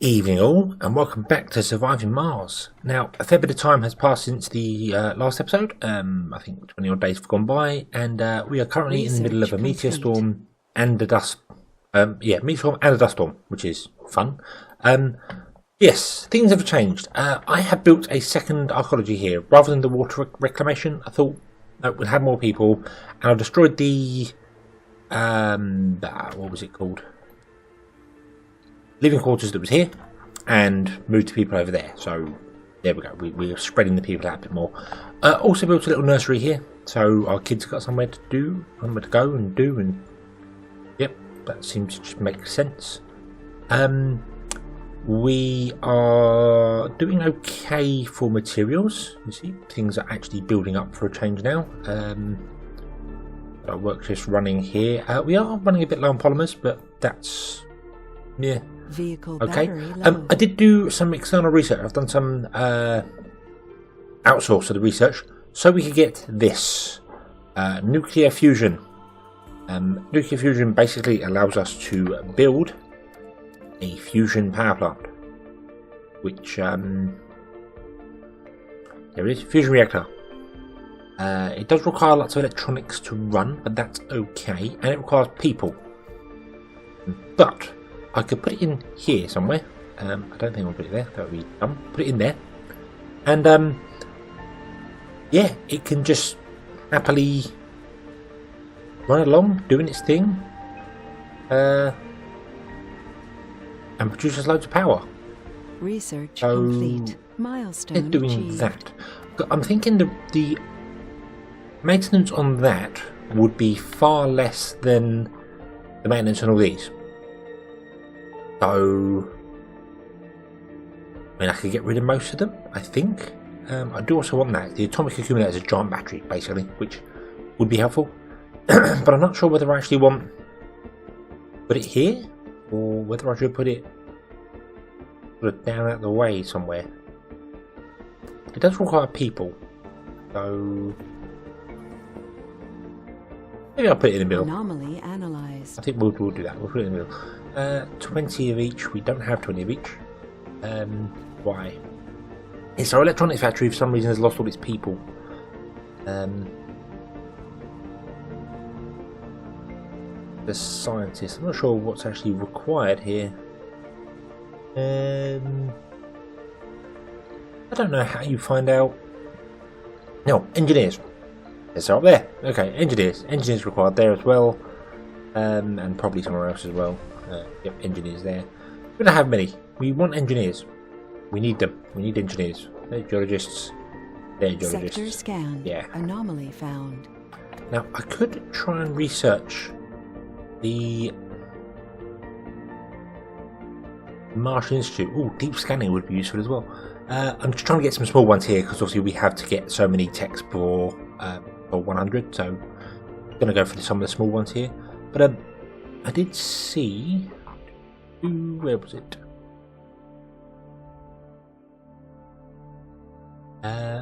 Evening all, and welcome back to Surviving Mars. Now, a fair bit of time has passed since the last episode. I think 20 odd days have gone by, and we are currently in the middle of a meteor storm and a dust. Meteor storm and a dust storm, which is fun. Yes, things have changed. I have built a second archaeology here. Rather than the water reclamation, I thought we'd have more people, and I destroyed the what was it called? Living quarters that was here, and moved the people over there. So there we go. We're spreading the people out a bit more. Also built a little nursery here, so our kids got somewhere to do, somewhere to go and do, and yep, that seems to just make sense. We are doing okay for materials. You see, things are actually building up for a change now. Our work's just running here. We are running a bit low on polymers, but that's Vehicle okay. Low. I did do some external research. I've done some outsource of the research, so we could get this nuclear fusion. Nuclear fusion basically allows us to build a fusion power plant, which there it is, fusion reactor. It does require lots of electronics to run, but that's okay, and it requires people. But I could put it in here somewhere. I don't think I'll put it there. That would be dumb. Put it in there, and yeah, it can just happily run along, doing its thing, and produces loads of power. Research So complete. Milestone they're doing achieved. that. But I'm thinking the maintenance on that would be far less than the maintenance on all these. So, I mean, I could get rid of most of them, I think. I do also want that. The atomic accumulator is a giant battery, basically, which would be helpful. But I'm not sure whether I actually want to put it here, or whether I should put it sort of down out the way somewhere. It does require people, so maybe I'll put it in the middle. Anomaly analyzed. I think we'll do that. We'll put it in the middle. 20 of each. We don't have 20 of each. Why? It's our electronics factory for some reason has lost all its people. The scientists. I'm not sure what's actually required here. I don't know how you find out. No, engineers. Yes, they're up there. Okay, engineers. Engineers required there as well. And probably somewhere else as well. Yep, engineers there. We don't have many. We want engineers. We need them. We need engineers. They're geologists. They're geologists. Sector scan. Yeah. Anomaly found. Now, I could try and research the Martian Institute. Oh, deep scanning would be useful as well. I'm just trying to get some small ones here because obviously we have to get so many techs for 100. So I'm going to go for some of the small ones here. But I did see. Where was it?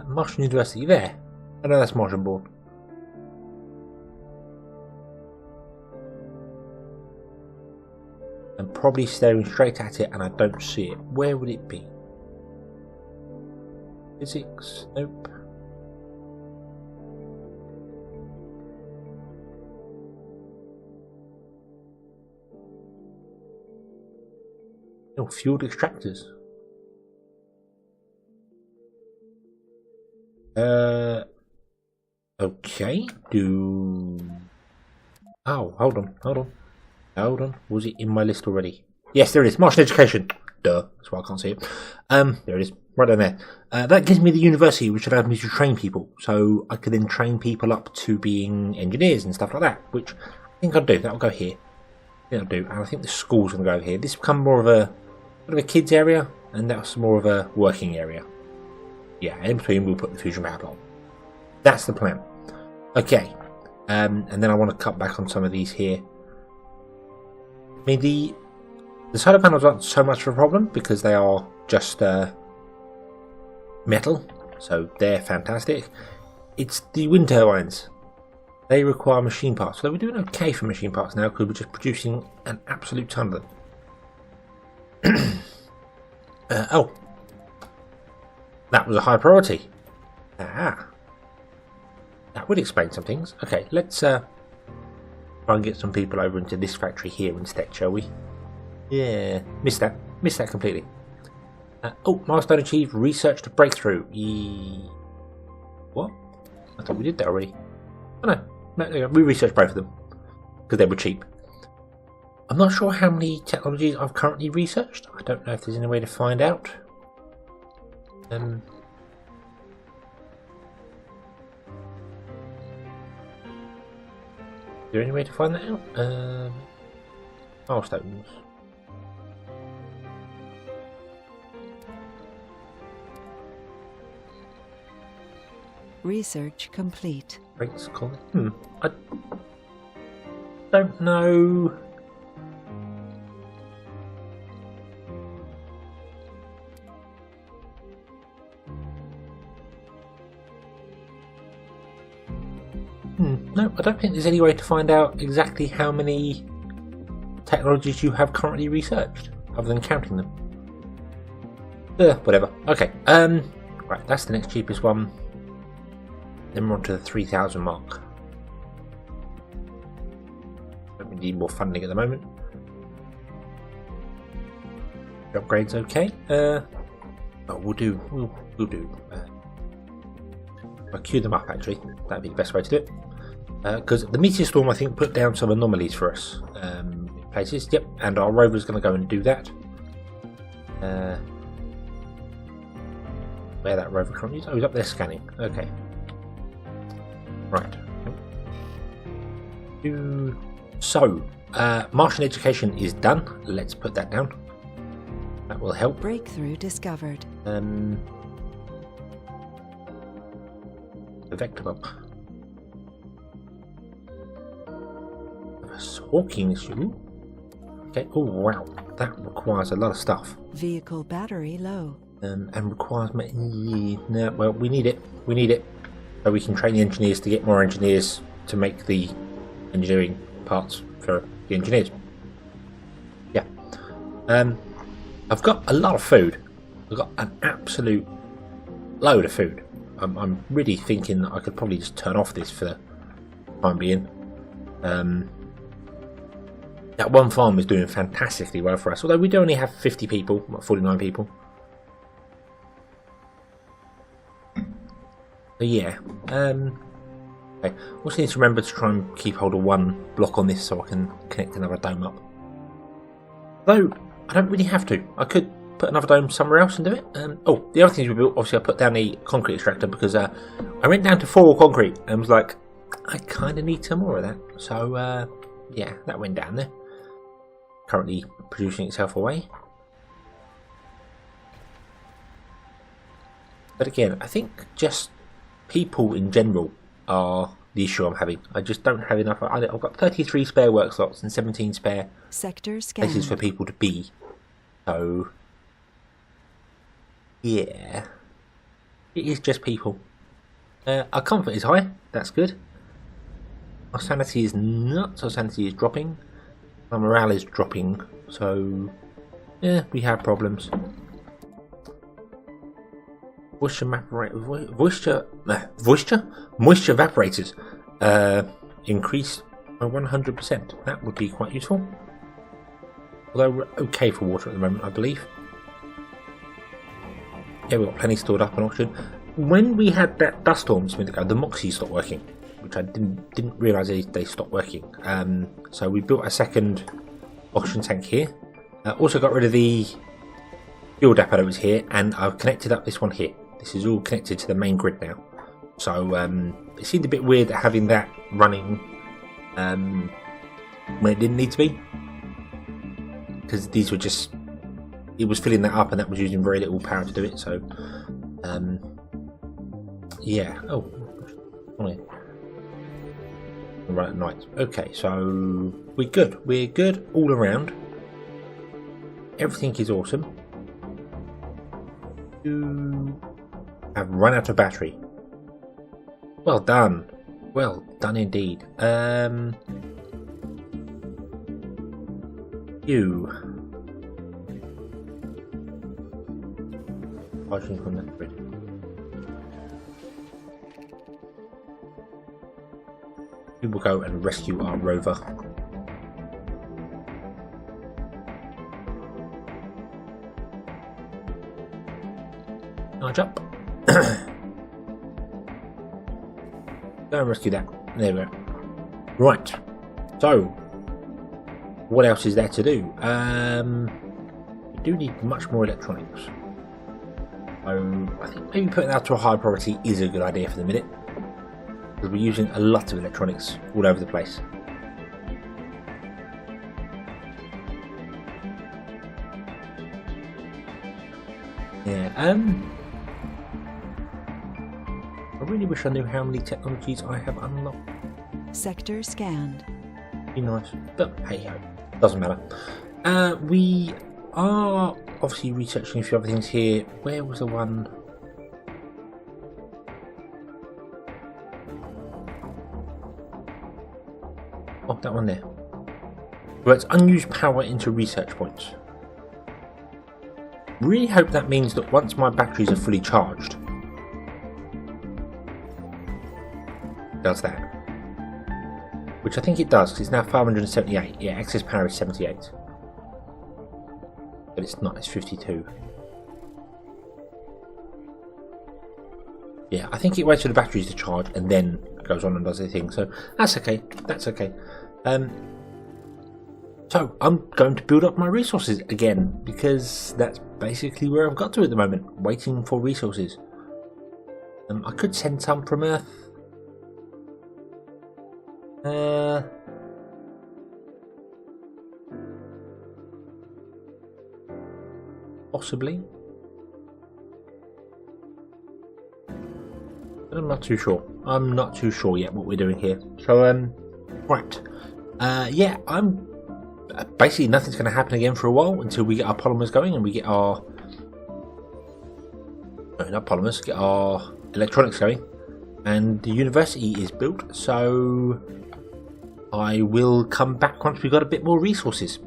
Martian University there. I know that's Martian born. I'm probably staring straight at it and I don't see it. Where would it be? Physics? Nope. Oh, fueled extractors. Okay. Oh, hold on. Was it in my list already? Yes, there it is. Martian education. Duh. That's why I can't see it. There it is. Right down there. That gives me the university, which allows me to train people. So I can then train people up to being engineers and stuff like that, which I think I'll do. That'll go here. And I think the school's going to go here. This will become more of a kids area, and that's more of a working area. Yeah, and in between we'll put the fusion power plant. That's the plan. Okay. And then I want to cut back on some of these here. I mean, the solar panels aren't so much of a problem because they are just metal, so they're fantastic. It's the wind turbines. They require machine parts. So we're doing okay for machine parts now because we're just producing an absolute ton of them. Oh. That was a high priority. Ah. That would explain some things. Okay, let's try and get some people over into this factory here instead, shall we? Yeah, missed that. Missed that completely. Oh, milestone achieved. Researched breakthrough. What? I thought we did that already. Oh no, we researched both of them because they were cheap. I'm not sure how many technologies I've currently researched. I don't know if there's any way to find out. Is there any way to find that out? Milestones. Research complete. Rates column. I don't know. No, I don't think there's any way to find out exactly how many technologies you have currently researched, other than counting them. Whatever. Okay. Right, that's the next cheapest one. Then we're on to the 3,000 mark. We need more funding at the moment. Upgrades okay. But we'll do. I'll queue them up actually. That'd be the best way to do it. Because the meteor storm, I think, put down some anomalies for us. Places. Yep. And our rover's going to go and do that. Where that rover currently is? Oh, he's up there scanning. Okay. Right. So, Martian education is done. Let's put that down. That will help. Breakthrough discovered. The vector bomb. A hawking issue. Okay. Oh wow, that requires a lot of stuff. Vehicle battery low. And requires. No, well, we need it. We need it. So we can train the engineers to get more engineers to make the engineering parts for the engineers. Yeah. I've got a lot of food. I've got an absolute load of food. I'm really thinking that I could probably just turn off this for the time being. That one farm is doing fantastically well for us, although we do only have 50 people, 49 people. So yeah, okay. Also need to remember to try and keep hold of one block on this so I can connect another dome up. Though, I don't really have to. I could put another dome somewhere else and do it. Oh, the other things we built, obviously I put down a concrete extractor because I went down to 4 concrete and was like, I kind of need some more of that. So, yeah, that went down there. Currently producing itself away. But again, I think just people in general are the issue I'm having. I just don't have enough. I've got 33 spare work slots and 17 spare sector scan. places for people to be. So, yeah, it is just people. Our comfort is high. That's good. Our sanity is nuts. Our sanity is dropping. Our morale is dropping. So, yeah, we have problems. Moisture evaporators increase by 100%. That would be quite useful. Although we're okay for water at the moment, I believe. Yeah, we've got plenty stored up on oxygen. When we had that dust storm just a minute ago, the Moxie stopped working, which I didn't realise they stopped working. So we built a second oxygen tank here. Also got rid of the fuel depot that was here, and I've connected up this one here. This is all connected to the main grid now. So it seemed a bit weird having that running when it didn't need to be, because these were just, it was filling that up and that was using very little power to do it. So yeah. Oh, right at night. Okay, so we're good all around. Everything is awesome. You have run out of battery. Well done. Well done indeed. Charging from the grid. We will go and rescue our rover. Charge up. Go and rescue that. There we go. Right. So, what else is there to do? We do need much more electronics. So, I think maybe putting that to a high priority is a good idea for the minute. Because we're using a lot of electronics all over the place. Yeah, I really wish I knew how many technologies I have unlocked. Sector scanned. Be nice, but hey ho, doesn't matter. We are obviously researching a few other things here. Where was the one? Oh, that one there. Well, it's unused power into research points. Really hope that means that once my batteries are fully charged, it does that. Which I think it does, because it's now 578. Yeah, excess power is 78. But it's not, it's 52. Yeah, I think it waits for the batteries to charge and then goes on and does the thing. So that's okay. That's okay. So I'm going to build up my resources again, because that's basically where I've got to at the moment, waiting for resources. I could send some from Earth. Possibly. But I'm not too sure. I'm not too sure yet what we're doing here. So, right. Yeah, I'm... basically nothing's going to happen again for a while until we get our polymers going and we get our... no, not polymers, get our electronics going. And the university is built, so... I will come back once we've got a bit more resources.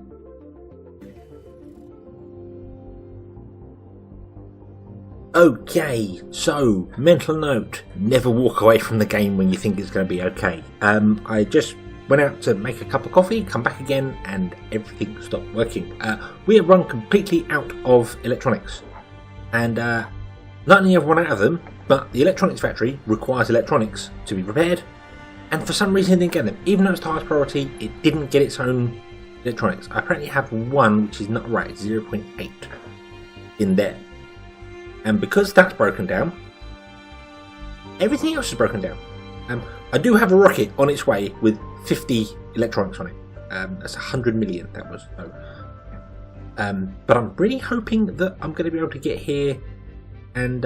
Okay, so mental note, never walk away from the game when you think it's going to be okay. I just went out to make a cup of coffee, come back again, and everything stopped working. We have run completely out of electronics. And not only have we run out of them, but the electronics factory requires electronics to be repaired. And for some reason it didn't get them. Even though it's the highest priority, it didn't get its own electronics. I apparently have one which is not right, 0.8 in there. And because that's broken down, everything else is broken down. I do have a rocket on its way with 50 electronics on it. That's 100 million, that was. So, but I'm really hoping that I'm going to be able to get here and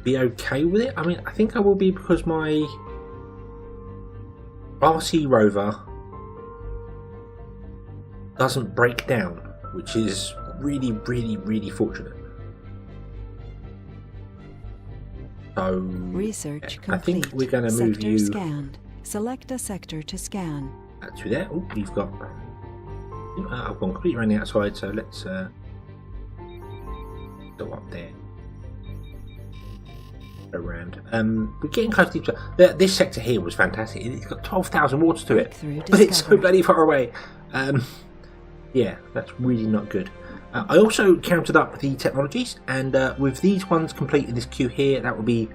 be okay with it. I mean, I think I will be, because my RC rover doesn't break down, which is really, really, really fortunate. So, research complete. I think we're going to move sector you scanned. Select a sector to scan. to there. Oh, you've got... I've gone completely around the outside, so let's go up there. Around. We're getting close to each other. This sector here was fantastic. It's got 12,000 watts to it, but it's so bloody far away. Yeah, that's really not good. I also counted up the technologies, and with these ones complete in this queue here, that will be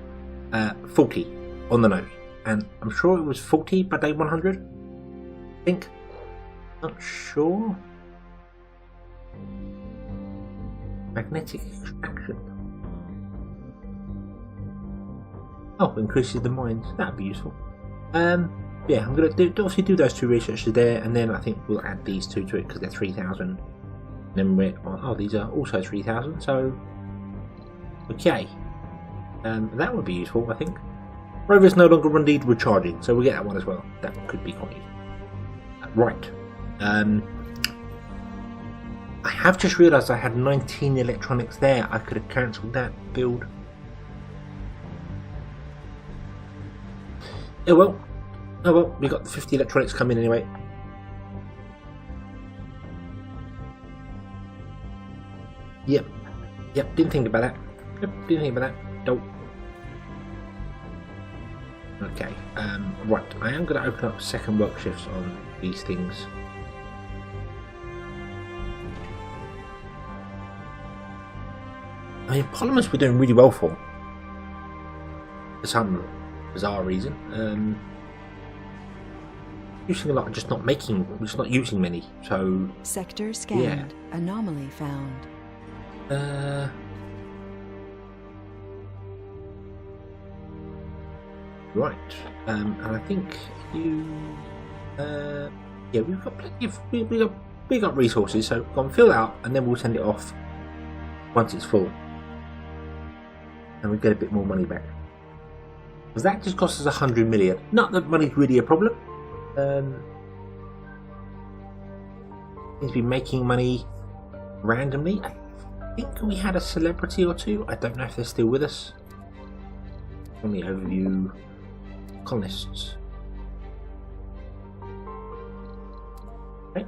40 on the nose. And I'm sure it was 40 by day 100. I think. Not sure. Magnetic extraction. Oh, increases the mines. That'd be useful. Yeah, I'm going to obviously do those two researches there, and then I think we'll add these two to it because they're 3,000. Then we're... oh, these are also 3,000, so... okay. That would be useful, I think. Rover's no longer indeed recharging, so we'll get that one as well. That could be quite useful. Right. I have just realised I had 19 electronics there. I could have cancelled that build. Oh well. Oh well, we got the 50 electronics coming anyway. Yep, didn't think about that. Yep, didn't think about that. Nope. Okay, right, I am going to open up second work shifts on these things. I mean, polymers we're doing really well for some bizarre reason. Using a lot, just not making, just not using many, so... Sector scanned. Yeah. Anomaly found. Right, and I think you... yeah, we've got plenty of... We got resources, so go and fill out, and then we'll send it off once it's full. And we get a bit more money back. Because that just cost us 100 million. Not that money's really a problem. Seems to be making money randomly. I think we had a celebrity or two. I don't know if they're still with us. On the overview, colonists. Right.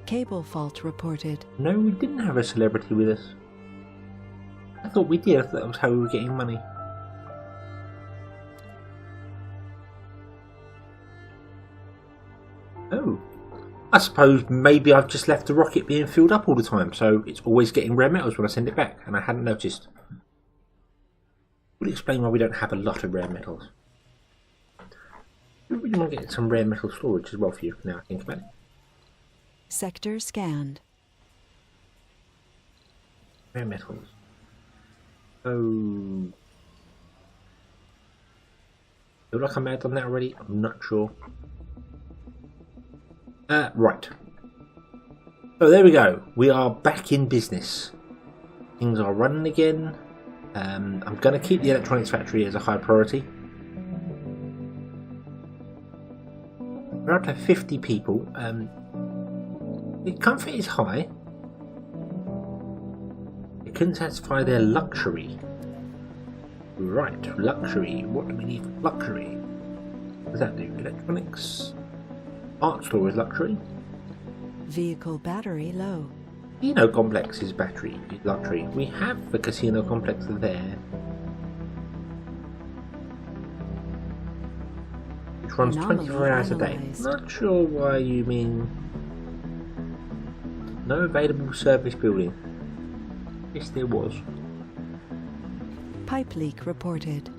Cable fault reported. No, we didn't have a celebrity with us. I thought we did. I thought that was how we were getting money. Oh. I suppose maybe I've just left the rocket being filled up all the time, so it's always getting rare metals when I send it back, and I hadn't noticed. Would explain why we don't have a lot of rare metals. We really want to get some rare metal storage as well for you, now I think about it. Sector scanned. Rare metals. Oh. Feel like I may have done that already? I'm not sure. Right. So there we go. We are back in business. Things are running again. I'm going to keep the electronics factory as a high priority. We're up to 50 people. The comfort is high. It couldn't satisfy their luxury. Right, luxury. What do we need for luxury? What does that do? Electronics. Art store is luxury. Vehicle battery low. Casino complex is battery is luxury. We have the casino complex there, which runs Anomaly 24 hours a day. analysed. Not sure why you mean no available service building. Yes, there was. Pipe leak reported.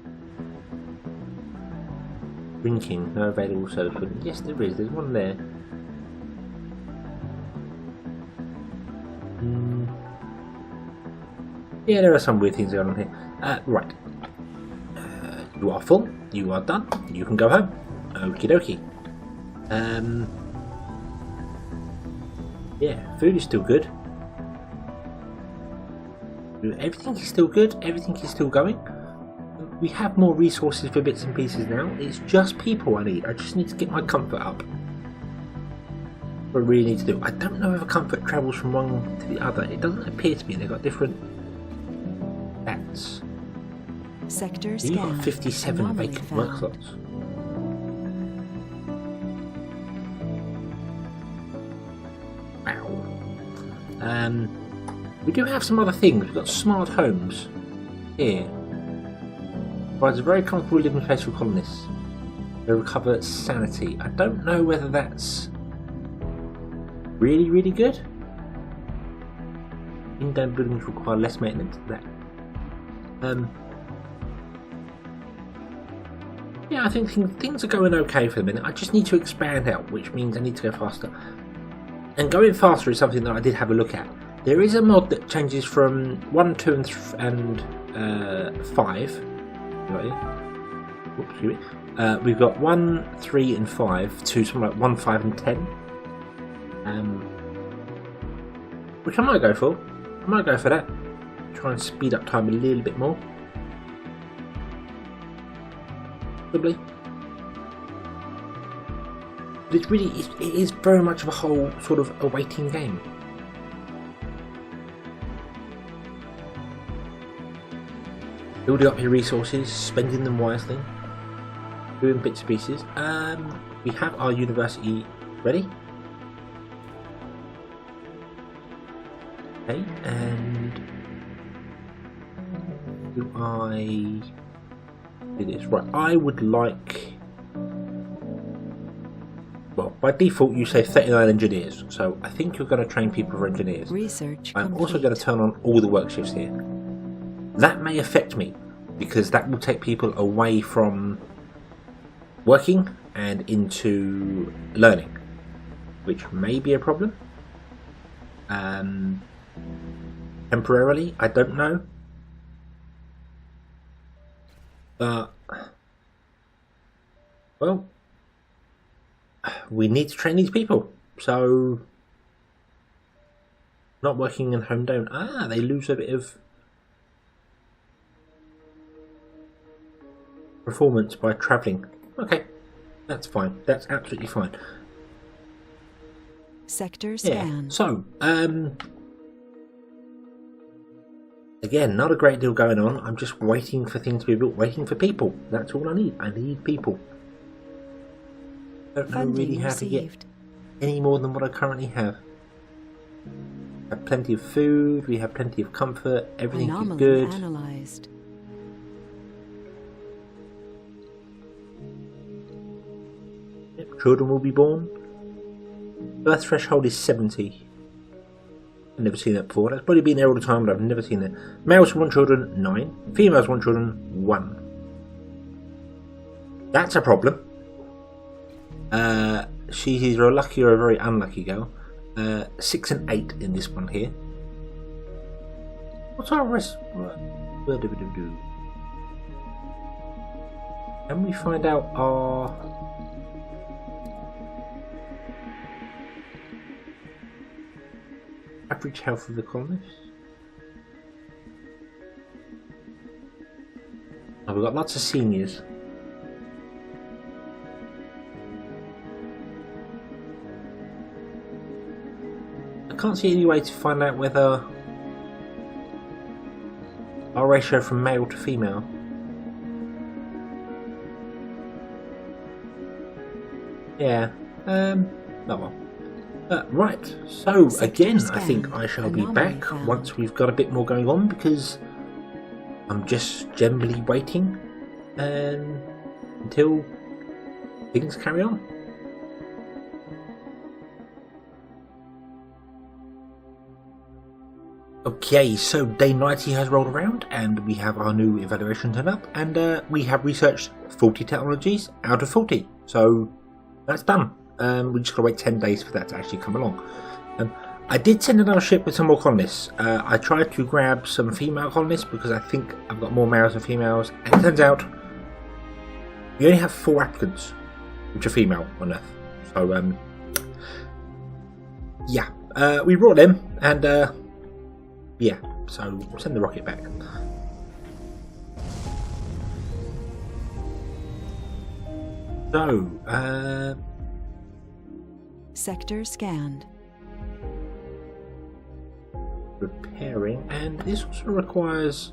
Drinking, no available service building. Yes, there is. There's one there. Yeah, there are some weird things going on here. Right. You are full. You are done. You can go home. Okie dokie. Yeah, food is still good. Everything is still good. Everything is still going. We have more resources for bits and pieces now. It's just people I need. I just need to get my comfort up. What I really need to do. I don't know if a comfort travels from one to the other. It doesn't appear to be. They've got different stats. Sector You've scanned. got 57 Anomaly vacant work found. slots. Wow. We do have some other things. We've got smart homes here. Provides a very comfortable living place for colonists. They recover sanity. I don't know whether that's really, really good. In-dome buildings require less maintenance than that. Yeah, I think things are going okay for the minute. I just need to expand out, which means I need to go faster. And going faster is something that I did have a look at. There is a mod that changes from 1, 2 and 5. Whoops, excuse me. We've got 1, 3 and 5 to something like 1, 5 and 10. Which I might go for. I might go for that. Try and speed up time a little bit more. Probably. But it's really, it is very much of a whole sort of a waiting game. Building up your resources, spending them wisely, doing bits and pieces. We have our university ready. Okay, and do I do this? Right, I would like. Well, by default, you say 39 engineers, so I think you're going to train people for engineers. Research I'm complete. also going to turn on all the work shifts here. That may affect me, because that will take people away from working and into learning, which may be a problem. Temporarily, I don't know. But, well, we need to train these people. So, not working in home don't. They lose a bit of performance by travelling. Okay, that's fine. That's absolutely fine. Sector Yeah. scanned. So, again, not a great deal going on. I'm just waiting for things to be built, waiting for people. That's all I need. I need people. I don't know Funding really how to get received. any more than what I currently have. We have plenty of food, we have plenty of comfort, everything is Anomaly good. analyzed. Yep, children will be born. Birth threshold is 70. I've never seen that before. That's probably been there all the time, but I've never seen it. Males want children, 9. Females want children, 1. That's a problem. She's either a lucky or a very unlucky girl. 6 and 8 in this one here. What's our rest? Where do we do? Can we find out our average health of the colonists? Oh, we've got lots of seniors. I can't see any way to find out whether our ratio from male to female. Yeah. Oh well. Right. So Sector again, I scanned. think I shall be Anomaly back found. once we've got a bit more going on, because I'm just generally waiting until things carry on. Okay, so day 90 has rolled around and we have our new evaluation turned up, and we have researched 40 technologies out of 40. So that's done. We just got to wait 10 days for that to actually come along. I did send another ship with some more colonists. I tried to grab some female colonists because I think I've got more males than females, and it turns out we only have 4 applicants which are female on Earth. So yeah, we brought them, and yeah, so send the rocket back. So, Sector scanned. repairing, and this also requires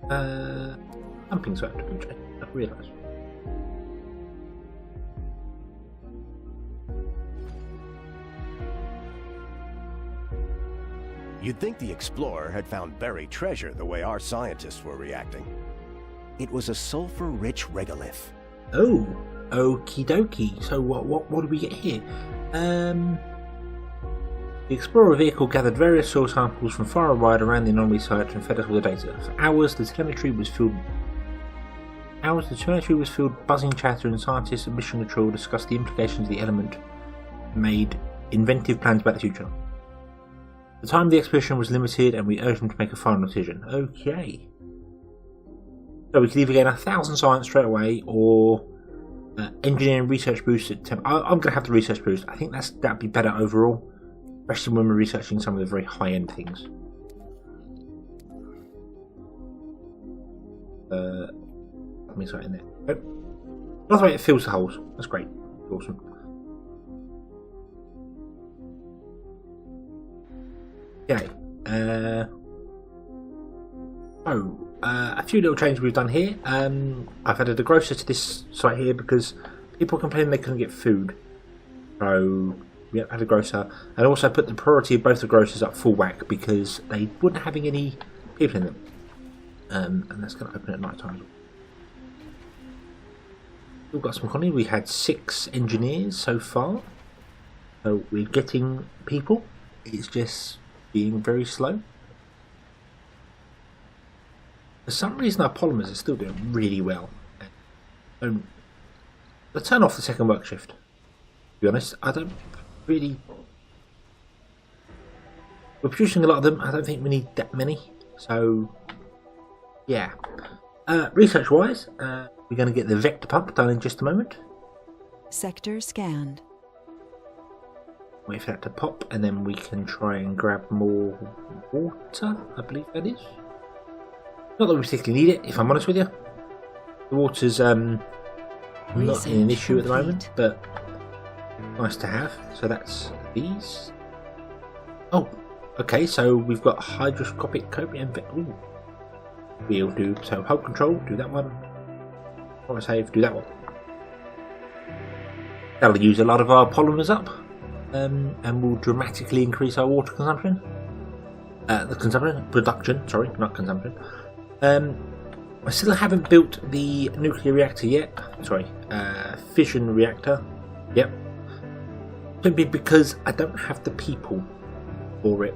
pumping circuit, which I realise. You'd think the Explorer had found buried treasure the way our scientists were reacting. It was a sulfur-rich regolith. Oh, okie dokie. So what do we get here? The Explorer vehicle gathered various soil samples from far and wide around the anomaly site and fed us with the data. For hours, the telemetry was filled. Buzzing chatter, and scientists at Mission Control discussed the implications of the element, made inventive plans about the future. The time of the expedition was limited, and we urged them to make a final decision. Okay. So we could either gain 1,000 science straight away, or engineering research boost at 10. I'm going to have the research boost. I think that'd be better overall, especially when we're researching some of the very high-end things. Let me start in there. Oh. By the way, it fills the holes. That's great. Awesome. Okay. A few little changes we've done here. I've added a grocer to this site here because people complained they couldn't get food. So Yep, add a grocer. And also put the priority of both the grocers up full whack because they wouldn't having any people in them. And that's going to open at night time. We've got some economy. We had 6 engineers so far. So we're getting people. It's just being very slow. For some reason our polymers are still doing really well. Let's turn off the second work shift. To be honest, I don't really... We're producing a lot of them. I don't think we need that many. So, yeah. Research-wise, we're going to get the vector pump done in just a moment. Sector scanned. Wait for that to pop, and then we can try and grab more water, I believe that is. Not that we particularly need it, if I'm honest with you. The water's not an issue at the moment, but nice to have. So that's these. Oh, okay, so we've got hydroscopic copium. We'll do, so hold control, do that one. Power save, do that one. That'll use a lot of our polymers up. And will dramatically increase our water consumption. Production, sorry, not consumption. I still haven't built the nuclear reactor yet. Sorry, fission reactor. Yep. Simply because I don't have the people for it.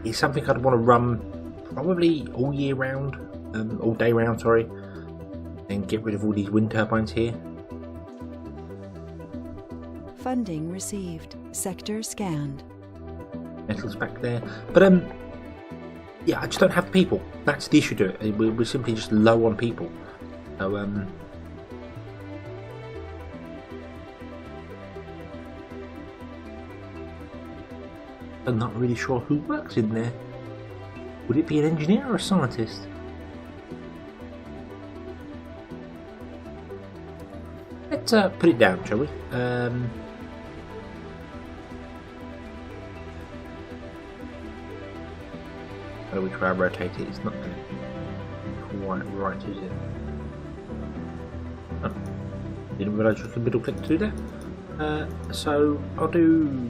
It's something I'd want to run probably all year round, all day round, sorry, and get rid of all these wind turbines here. Funding received. Sector scanned. Metals back there, but yeah, I just don't have people. That's the issue to it. We're simply just low on people. So I'm not really sure who works in there. Would it be an engineer or a scientist? Let's put it down, shall we? How do we try and rotate it? It's not going to be quite right, is it? Oh, didn't realise you could middle click to do that. So I'll do.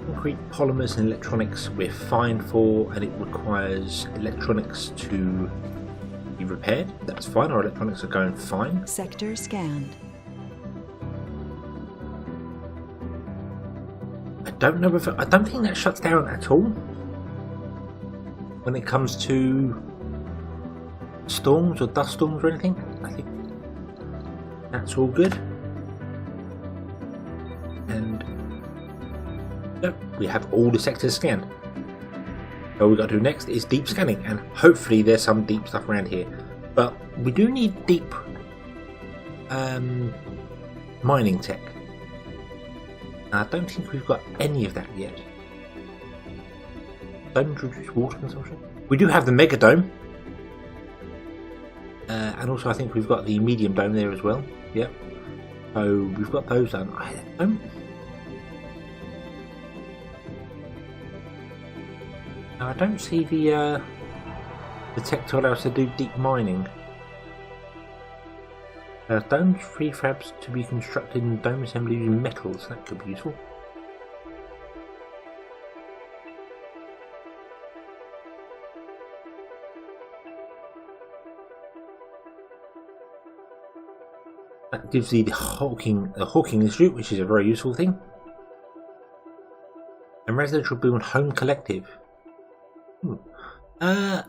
Concrete, polymers and electronics we're fine for, and it requires electronics to be repaired. That's fine, our electronics are going fine. Sector scanned. I don't know if I don't think that shuts down at all when it comes to storms or dust storms or anything. I think that's all good. And yep, we have all the sectors scanned. All we've got to do next is deep scanning, and hopefully there's some deep stuff around here. But we do need deep mining tech. I don't think we've got any of that yet. Don't reduce water consumption. We do have the mega dome. And also I think we've got the medium dome there as well. Yep. So we've got those done. I don't see the tech to allow us to do deep mining. Domes prefabs to be constructed in dome assembly using metals. That could be useful. That gives the Hawking Institute, which is a very useful thing. And residential build home collective. I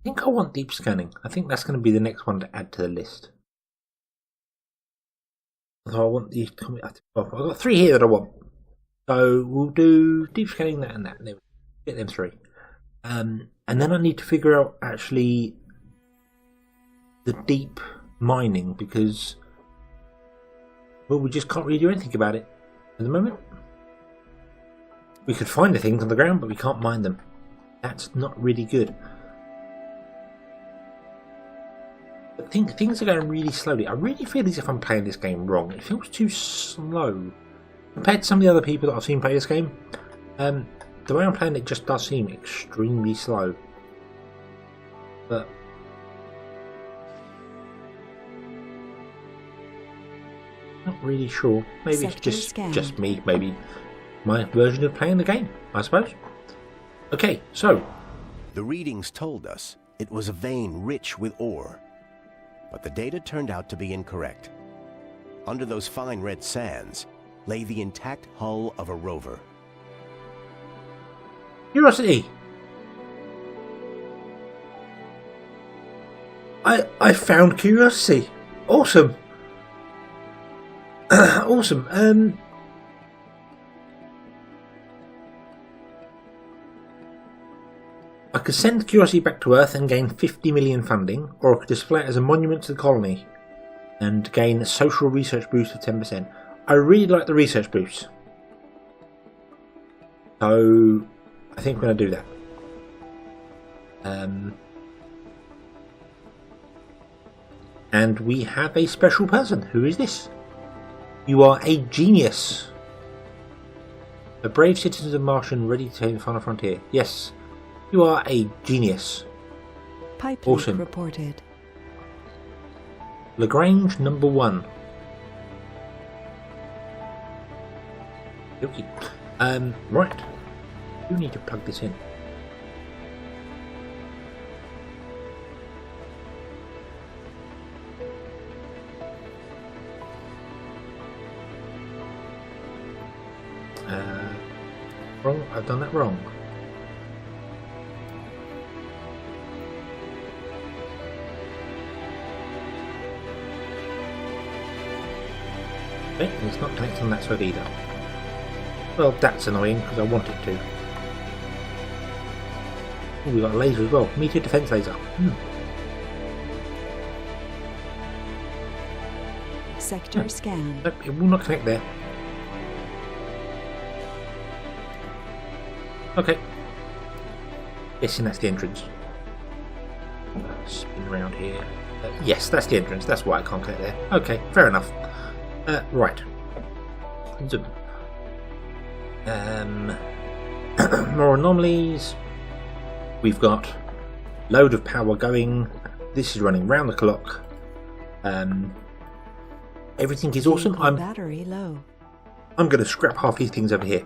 think I want deep scanning. I think that's going to be the next one to add to the list. So I want these. I've got 3 here that I want. So we'll do deep scanning, that and that. There we go. Get them 3. And then I need to figure out actually the deep mining, because well, we just can't really do anything about it at the moment. We could find the things on the ground, but we can't mine them. That's not really good. But things are going really slowly. I really feel as if I'm playing this game wrong. It feels too slow. compared to some of the other people that I've seen play this game, the way I'm playing it just does seem extremely slow. But not really sure. Maybe it's just me. Maybe my version of playing the game, I suppose. Okay, so The readings told us it was a vein rich with ore, but the data turned out to be incorrect. Under those fine red sands lay the intact hull of a rover. Curiosity. I found Curiosity. Awesome. Awesome. I could send Curiosity back to Earth and gain 50 million funding, or I could display it as a monument to the colony and gain a social research boost of 10%. I really like the research boost, so I think we're going to do that. And we have a special person. Who is this? You are a genius. A brave citizen of Martian ready to take the final frontier. Yes, you are a genius. Pipe Awesome. leak reported. Lagrange number 1. Okay. Right. You need to plug this in. Wrong. I've done that wrong. Okay, and it's not connected on that side either. Well, that's annoying because I want it to. Oh, we've got a laser as well. Meteor defense laser. Sector scanned. Nope, it will not connect there. Okay. Guessing that's the entrance. Spin around here. Yes, that's the entrance. That's why I can't connect there. Okay, fair enough. Right. More anomalies. We've got load of power going. This is running round the clock. Everything is awesome. Battery low. I'm going to scrap half these things over here.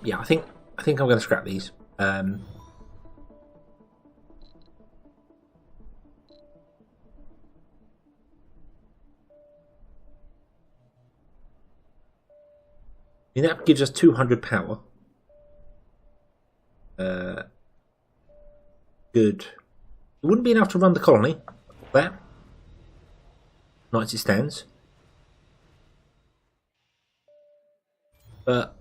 Yeah. I think I'm going to scrap these. And that gives us 200 power. Good. It wouldn't be enough to run the colony. That. Not as it stands. But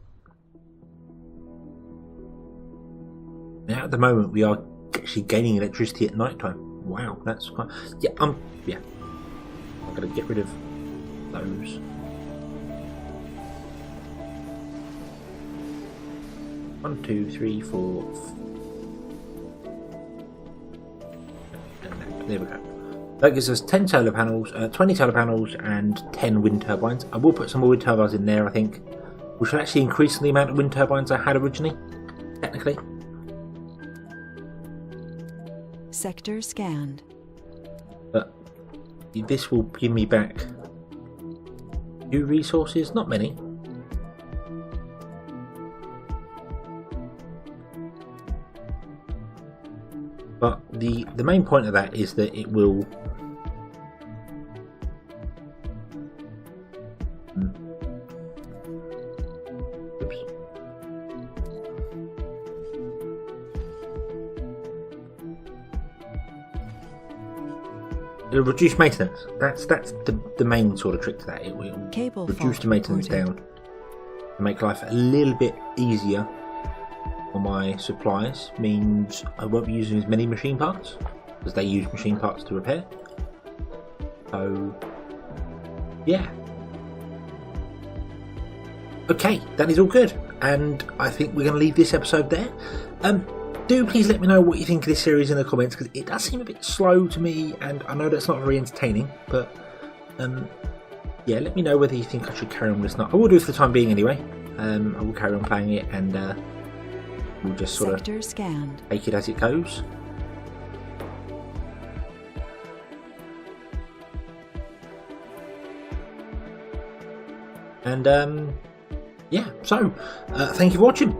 now at the moment we are actually gaining electricity at night time. Wow, that's quite. Yeah. I'm going to get rid of those. One, two, three, four. And there we go. That gives us 10 solar panels, 20 solar panels, and 10 wind turbines. I will put some more wind turbines in there, I think, which will actually increase the amount of wind turbines I had originally, technically. Sector scanned. But this will give me back 2 resources, not many. But the main point of that is that it will it'll reduce maintenance. That's the main sort of trick to that. It will Cable reduce the maintenance reported. down to make life a little bit easier. On my supplies means I won't be using as many machine parts because they use machine parts to repair. So yeah. Okay, that is all good, and I think we're going to leave this episode there. do please let me know what you think of this series in the comments, because it does seem a bit slow to me, and I know that's not very entertaining, but yeah, let me know whether you think I should carry on with this or not. I will do it for the time being anyway. I will carry on playing it, and we'll just sort Sector scanned. of take it as it goes. And yeah, so thank you for watching.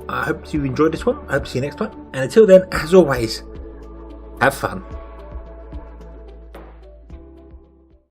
I hope you enjoyed this one. I hope to see you next time. And until then, as always, have fun.